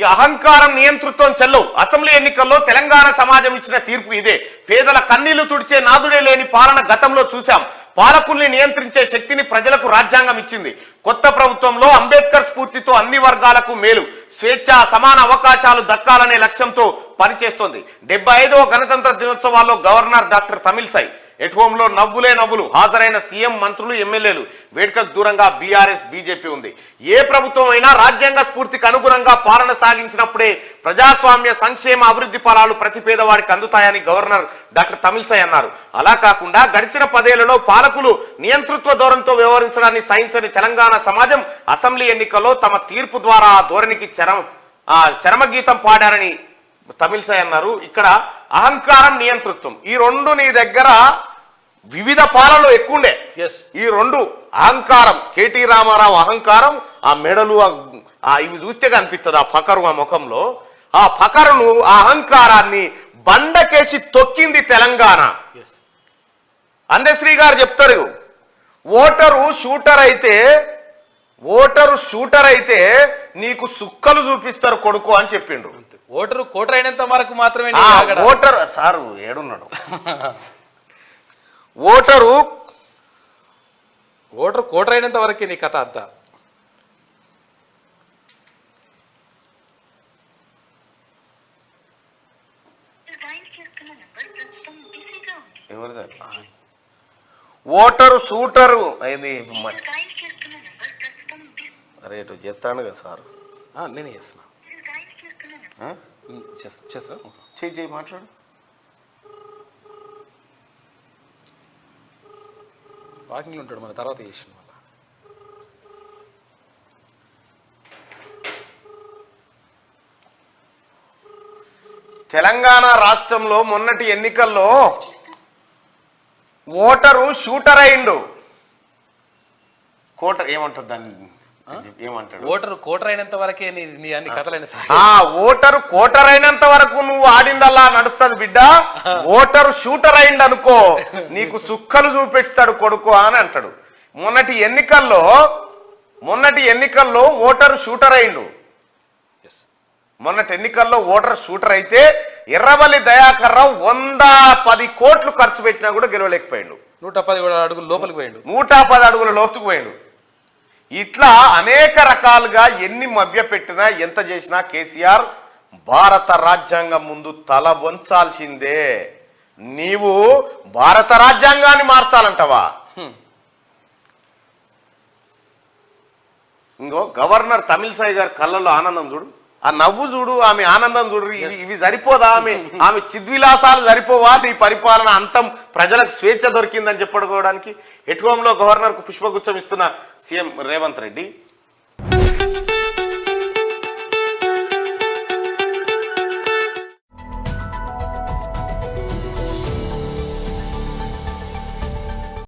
ఈ అహంకారం నియంతృత్వం చెల్లవు. అసెంబ్లీ ఎన్నికల్లో తెలంగాణ సమాజం ఇచ్చిన తీర్పు ఇదే. పేదల కన్నీళ్లు తుడిచే నాదుడే లేని పాలన గతంలో చూశాం. పాలకుల్ని నియంత్రించే శక్తిని ప్రజలకు రాజ్యాంగం ఇచ్చింది. కొత్త ప్రభుత్వంలో అంబేద్కర్ స్ఫూర్తితో అన్ని వర్గాలకు మేలు, స్వేచ్ఛ, సమాన అవకాశాలు దక్కాలనే లక్ష్యంతో పనిచేస్తోంది. 75వ గణతంత్ర దినోత్సవాల్లో governor doctor Tamilisai at home లో నవ్వులే నవ్వులు. హాజరైన సీఎం, మంత్రులు, ఎమ్మెల్యేలు. వేడుకకు దూరంగా బీఆర్ఎస్, బీజేపీ ఉంది. ఏ ప్రభుత్వం అయినా రాజ్యాంగ స్ఫూర్తికి అనుగుణంగా పాలన సాగించినప్పుడే ప్రజాస్వామ్య, సంక్షేమ, అభివృద్ధి ఫలాలు ప్రతి పేదవాడికి అందుతాయని గవర్నర్ డాక్టర్ తమిళిసై అన్నారు. అలా కాకుండా గడిచిన 10 ఏళ్లలో పాలకులు నియంతృత్వ ధోరణితో వ్యవహరించడాన్ని సహించని తెలంగాణ సమాజం అసెంబ్లీ ఎన్నికల్లో తమ తీర్పు ద్వారా ఆ ధోరణికి చరమగీతం పాడారని తమిళిసై అన్నారు. ఇక్కడ అహంకారం, నియంతృత్వం ఈ రెండు నీ దగ్గర వివిధ పాలనలో ఎక్కువండే. ఈ రెండు అహంకారం, కేటీ రామారావు అహంకారం, ఆ మెడలు ఇవి చూస్తే కనిపిస్తుంది ఆ ఫకరు ఆ ముఖంలో. ఆ ఫకరును, ఆ అహంకారాన్ని బండకేసి తొక్కింది తెలంగాణ. అందశ్రీ గారు చెప్తారు, ఓటరు షూటర్ అయితే నీకు సుక్కలు చూపిస్తారు కొడుకు అని చెప్పిండు. ఓటరు కోటర్ అయినంత వరకు మాత్రమే. ఓటర్ సారు ఏడున్నాడు. ఓటరు కోటర్ అయినంత వరకే నీ కథ అంతా. ఓటరు షూటరు అయింది. అరే ఇటు చేస్తాను కదా సార్. నేనే చేస్తున్నా. చేయి మాట్లాడు. వాకింగ్లో ఉంటాడు, మన తర్వాత చేసిన వల్ల. తెలంగాణ రాష్ట్రంలో మొన్నటి ఎన్నికల్లో ఓటరు షూటర్ అయిండు. ఏమంటారు దాన్ని, ఏమంటాడు? ఓటరు కోటర్ అయినంత వరకే నీ అన్ని కథలైన. ఓటరు కోటర్ అయినంత వరకు నువ్వు ఆడిందల్లా నడుస్తుంది బిడ్డ. ఓటరు షూటర్ అయిండు అనుకో, నీకు సుక్కలు చూపిస్తాడు కొడుకు అని అంటాడు. మొన్నటి ఎన్నికల్లో ఓటరు షూటర్ అయిండు. మొన్నటి ఎన్నికల్లో ఓటర్ షూటర్ అయితే ఎర్రవల్లి దయాకర్ రావు 110 కోట్లు ఖర్చు పెట్టినా కూడా గెలవలేకపోయిండు. 110 అడుగులు లోపలికి పోయిండు. 110 అడుగుల లోతుకు పోయిండు. ఇట్లా అనేక రకాలుగా ఎన్ని మభ్య పెట్టినా, ఎంత చేసినా కేసీఆర్ భారత రాజ్యాంగం ముందు తల వంచాల్సిందే. నీవు భారత రాజ్యాంగాన్ని మార్చాలంటవా? ఇంకో గవర్నర్ తమిళిసై గారి కళ్ళల్లో ఆనందం చూడు, ఆ నవ్వు చూడు, ఆమె ఆనందం చూడు. ఇవి సరిపోదా? ఆమె చిద్విలాసాలు సరిపోవా? నీ పరిపాలన అంతం, ప్రజలకు స్వేచ్ఛ దొరికిందని చెప్పుకోవడానికి. ఎట్ హోమ్లో గవర్నర్కు పుష్పగుచ్చం ఇస్తున్న సీఎం రేవంత్ రెడ్డి